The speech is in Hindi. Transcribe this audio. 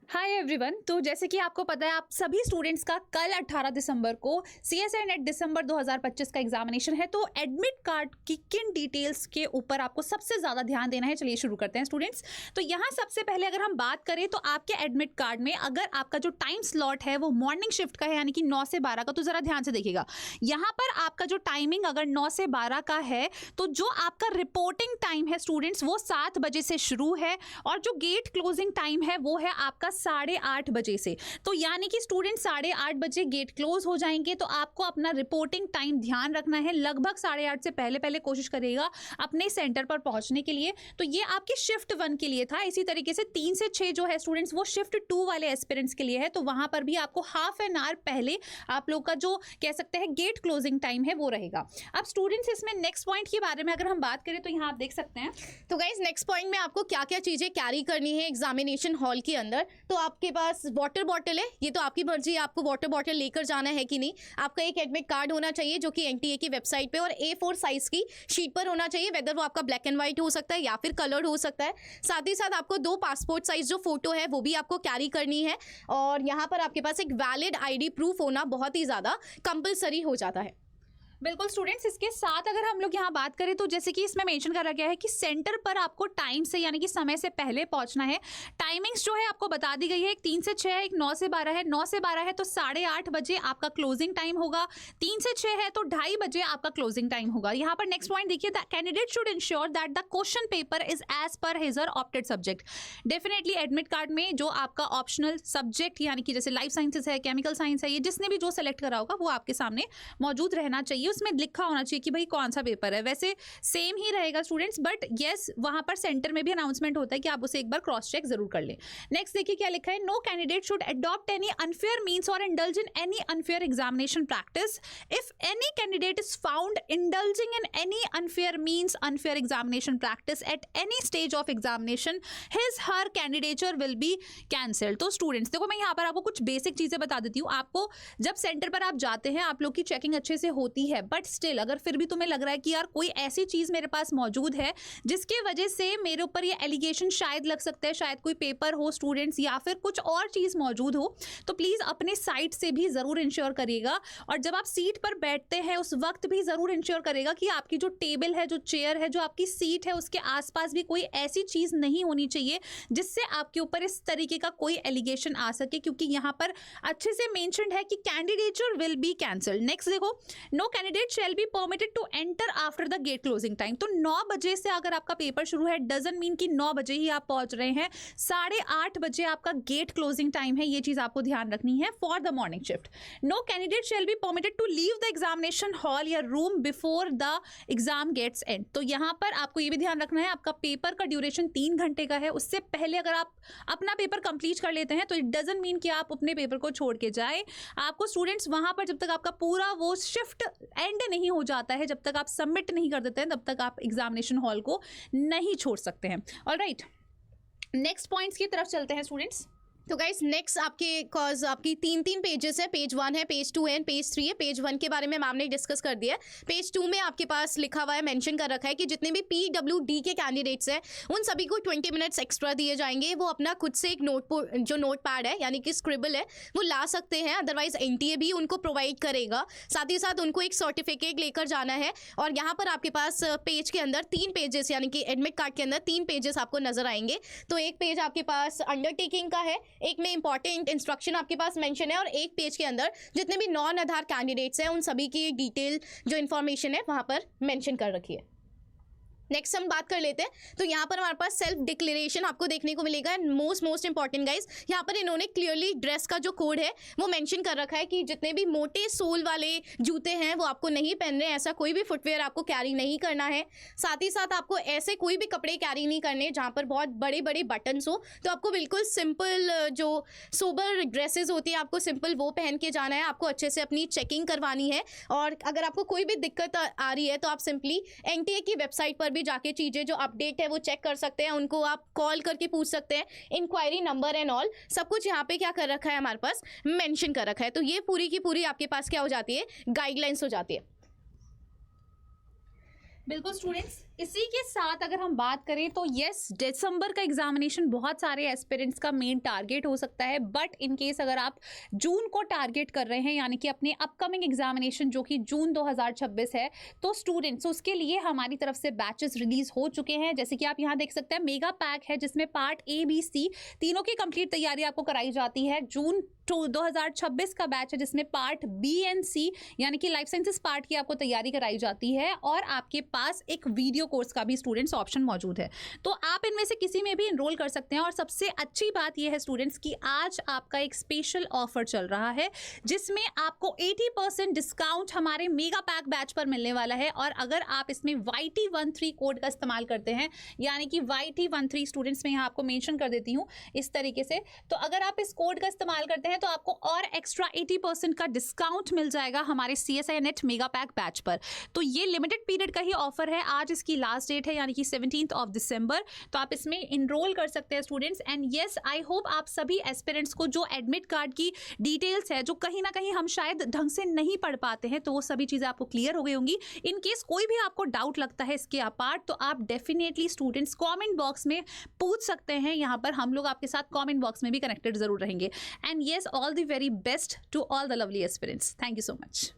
Hi everyone. तो जैसे कि आपको पता है, आप सभी स्टूडेंट्स का कल 18 दिसंबर को CSA नेट दिसंबर 2025 का एग्जामिनेशन है। तो एडमिट कार्ड की किन डिटेल्स के ऊपर आपको सबसे ज़्यादा ध्यान देना है, चलिए शुरू करते हैं स्टूडेंट्स। तो यहाँ सबसे पहले अगर हम बात करें तो आपके एडमिट कार्ड में अगर आपका जो टाइम स्लॉट है वो मॉर्निंग शिफ्ट का है, यानी कि 9 से 12 का, तो ज़रा ध्यान से देखिएगा। यहाँ पर आपका जो टाइमिंग अगर 9 से 12 का है तो जो आपका रिपोर्टिंग टाइम है स्टूडेंट्स वो 7 बजे से शुरू है और जो गेट क्लोजिंग टाइम है वो है आपका 8:30 बजे से। तो यानी कि स्टूडेंट 8:30 बजे गेट क्लोज हो जाएंगे। तो आपको अपना रिपोर्टिंग टाइम ध्यान रखना है, लगभग 8:30 से पहले पहले कोशिश करिएगा अपने सेंटर पर पहुंचने के लिए। तो ये आपकी शिफ्ट 1 के लिए था। इसी तरीके से 3 से 6 जो है स्टूडेंट्स वो शिफ्ट 2 वाले एस्पिरेंट्स के लिए है। तो वहां पर भी आपको हाफ एन आवर पहले आप लोग का जो कह सकते हैं गेट क्लोजिंग टाइम है वो रहेगा। अब स्टूडेंट्स इसमें नेक्स्ट पॉइंट के बारे में अगर हम बात करें तो यहाँ आप देख सकते हैं। तो गाइज नेक्स्ट पॉइंट में आपको क्या क्या चीजें कैरी करनी है एग्जामिनेशन हॉल के अंदर। तो आपके पास वाटर बॉटल है, ये तो आपकी मर्जी है आपको वाटर बॉटल लेकर जाना है कि नहीं। आपका एक एडमिट कार्ड होना चाहिए जो कि NTA की वेबसाइट पे और A4 साइज की शीट पर होना चाहिए, वेदर वो आपका ब्लैक एंड व्हाइट हो सकता है या फिर कलर्ड हो सकता है। साथ ही साथ आपको 2 पासपोर्ट साइज जो फोटो है वो भी आपको कैरी करनी है। और यहाँ पर आपके पास एक वैलिड ID प्रूफ होना बहुत ही ज्यादा कंपलसरी हो जाता है। बिल्कुल स्टूडेंट्स, इसके साथ अगर हम लोग यहाँ बात करें तो जैसे कि इसमें मेंशन करा गया है कि सेंटर पर आपको टाइम से यानी कि समय से पहले पहुंचना है। टाइमिंग्स जो है आपको बता दी गई है, एक 3 से 6 है, एक 9 से 12 है। 9 से 12 है तो 8:30 बजे आपका क्लोजिंग टाइम होगा। 3 से 6 है तो 2:30 बजे आपका क्लोजिंग टाइम होगा। यहाँ पर नेक्स्ट पॉइंट देखिए, the candidate should ensure that the question paper is as per his or opted subject. Definitely admit card में जो आपका ऑप्शनल सब्जेक्ट यानी कि जैसे लाइफ साइंसेस है, केमिकल साइंस है, ये जिसने भी जो सेलेक्ट करा होगा वो आपके सामने मौजूद रहना चाहिए। उसमें लिखा होना चाहिए कि भाई कौन सा पेपर है। वैसे सेम ही रहेगा स्टूडेंट्स, बट यस वहां पर सेंटर में भी अनाउंसमेंट होता है कि आप उसे एक बार क्रॉस चेक जरूर कर लें। नेक्स्ट देखिए क्या लिखा है, no candidate should adopt any unfair means or indulge in any unfair examination practice. If any candidate is found indulging in any unfair means unfair examination practice at any stage of examination, his her candidature will be cancelled. तो स्टूडेंट्स देखो, मैं यहाँ पर आपको कुछ बेसिक चीजें बता देती हूँ। आपको जब सेंटर पर आप जाते हैं आप लोग की चेकिंग अच्छे से होती है, बट स्टिल अगर फिर भी तुम्हें लग रहा है कि यार कोई ऐसी चीज मेरे पास मौजूद है जिसके वजह से मेरे ऊपर ये एलिगेशन शायद लग सकता है, शायद कोई पेपर हो स्टूडेंट्स या फिर कुछ और चीज मौजूद हो, तो प्लीज अपने साइड से भी जरूर इंश्योर करिएगा। और जब आप सीट पर बैठते हैं उस वक्त भी जरूर इंश्योर करेगा कि आपकी जो टेबल है, जो चेयर है, जो आपकी सीट है, उसके आसपास भी कोई ऐसी चीज नहीं होनी चाहिए जिससे आपके ऊपर इस तरीके का कोई एलिगेशन आ सके, क्योंकि यहाँ पर अच्छे से मेंशन्ड है कि candidature will be cancelled. Next देखो, no candidate shall be permitted to enter after the gate closing time. तो 9 बजे से अगर आपका पेपर शुरू है, डजंट मीन कि 9 बजे ही आप पहुंच रहे हैं। 8:30 बजे आपका गेट क्लोजिंग टाइम है, ये चीज आपको ध्यान रखनी है for the morning shift. No candidate shall be permitted to leave the examination hall या room before the exam gets end. तो यहां पर आपको ये भी ध्यान रखना है, आपका पेपर का ड्यूरेशन 3 घंटे का है। उससे पहले अगर आप अपना पेपर कंप्लीट कर लेते हैं तो इट डजंट मीन कि आप अपने पेपर को छोड़ के जाए। आपको स्टूडेंट्स वहां पर जब तक आपका पूरा वो शिफ्ट एंड नहीं हो जाता है, जब तक आप सबमिट नहीं कर देते हैं, तब तक आप एग्जामिनेशन हॉल को नहीं छोड़ सकते हैं। ऑलराइट, नेक्स्ट पॉइंट्स की तरफ चलते हैं स्टूडेंट्स। तो गाइस नेक्स्ट आपकी 3 पेजेस है। पेज 1 है, पेज 2 है, पेज 3 है। पेज 1 के बारे में मैम ने डिस्कस कर दिया है। पेज 2 में आपके पास लिखा हुआ है, मेंशन कर रखा है कि जितने भी PWD के कैंडिडेट्स हैं उन सभी को 20 मिनट्स एक्स्ट्रा दिए जाएंगे। वो अपना खुद से एक नोट पैड है यानी कि स्क्रिबल है वो ला सकते हैं, अदरवाइज NTA भी उनको प्रोवाइड करेगा। साथ ही साथ उनको एक सर्टिफिकेट लेकर जाना है। और यहाँ पर आपके पास पेज के अंदर 3 पेजेस यानी कि एडमिट कार्ड के अंदर 3 पेजेस आपको नजर आएंगे। तो एक पेज आपके पास अंडरटेकिंग का है, एक में इंपॉर्टेंट इंस्ट्रक्शन आपके पास मेंशन है और एक पेज के अंदर जितने भी नॉन आधार कैंडिडेट्स हैं उन सभी की डिटेल जो इन्फॉर्मेशन है वहां पर मेंशन कर रखी है। नेक्स्ट हम बात कर लेते हैं। तो यहाँ पर हमारे पास सेल्फ डिक्लेरेशन आपको देखने को मिलेगा। मोस्ट इंपॉर्टेंट गाइस, यहाँ पर इन्होंने क्लियरली ड्रेस का जो कोड है वो मेंशन कर रखा है कि जितने भी मोटे सोल वाले जूते हैं वो आपको नहीं पहनने, ऐसा कोई भी फुटवेयर आपको कैरी नहीं करना है। साथ ही साथ आपको ऐसे कोई भी कपड़े कैरी नहीं करने जहाँ पर बहुत बड़े बड़े बटन्स हो। तो आपको बिल्कुल सिंपल जो सोबर ड्रेसेस होती है आपको सिंपल वो पहन के जाना है। आपको अच्छे से अपनी चेकिंग करवानी है और अगर आपको कोई भी दिक्कत आ रही है तो आप सिंपली NTA की वेबसाइट पर जाके चीजें जो अपडेट है वो चेक कर सकते हैं। उनको आप कॉल करके पूछ सकते हैं, इंक्वायरी नंबर एंड ऑल सब कुछ यहाँ पे क्या कर रखा है हमारे पास मेंशन कर रखा है। तो ये पूरी की पूरी आपके पास क्या हो जाती है, गाइडलाइंस हो जाती है। बिल्कुल स्टूडेंट्स, इसी के साथ अगर हम बात करें तो यस, दिसंबर का एग्जामिनेशन बहुत सारे एस्पिरेंट्स का मेन टारगेट हो सकता है, बट इन केस अगर आप जून को टारगेट कर रहे हैं यानी कि अपने अपकमिंग एग्जामिनेशन जो कि जून 2026 है, तो स्टूडेंट्स उसके लिए हमारी तरफ से बैचेस रिलीज हो चुके हैं। जैसे कि आप यहाँ देख सकते हैं, मेगा पैक है जिसमें पार्ट ए बी सी तीनों की कंप्लीट तैयारी आपको कराई जाती है। जून 2026 का बैच है जिसमें पार्ट बी एंड सी यानी कि लाइफ साइंसेस पार्ट की आपको तैयारी कराई जाती है, और आपके पास एक वीडियो कोर्स का भी स्टूडेंट्स ऑप्शन मौजूद है, तो आप इनमें से किसी में भी इनरोल कर सकते हैं। और सबसे अच्छी बात यह है स्टूडेंट्स कि आज आपका एक स्पेशल ऑफर चल रहा है जिसमें आपको 80% डिस्काउंट हमारे मेगा पैक बैच पर मिलने वाला है। और अगर आप इसमें YT13 कोड का इस्तेमाल करते हैं, यानी कि YT13 स्टूडेंट्स में यहाँ आपको मेंशन कर देती हूँ इस तरीके से, तो अगर आप इस कोड का इस्तेमाल करते हैं तो आपको और एक्स्ट्रा 80% का डिस्काउंट मिल जाएगा हमारे CSI net mega pack batch पर। तो ये लिमिटेड पीरियड का ही ऑफर है, आज इसकी लास्ट डेट है यानी कि 17 दिसंबर, तो आप इसमें इनरोल कर सकते हैं students. And yes, I hope आप सभी एस्पिरेंट्स को जो एडमिट कार्ड की डिटेल्स है जो कहीं ना कहीं हम शायद ढंग से नहीं पढ़ पाते हैं, तो वो सभी चीज़ें आपको क्लियर हो गई होंगी। इन केस कोई भी आपको डाउट लगता है इसके अपार्ट, तो आप डेफिनेटली स्टूडेंट्स कॉमेंट बॉक्स में पूछ सकते हैं, यहाँ पर हम लोग आपके साथ कॉमेंट बॉक्स में भी कनेक्टेड जरूर रहेंगे। And yes, all the very best to all the lovely aspirants. Thank you so much.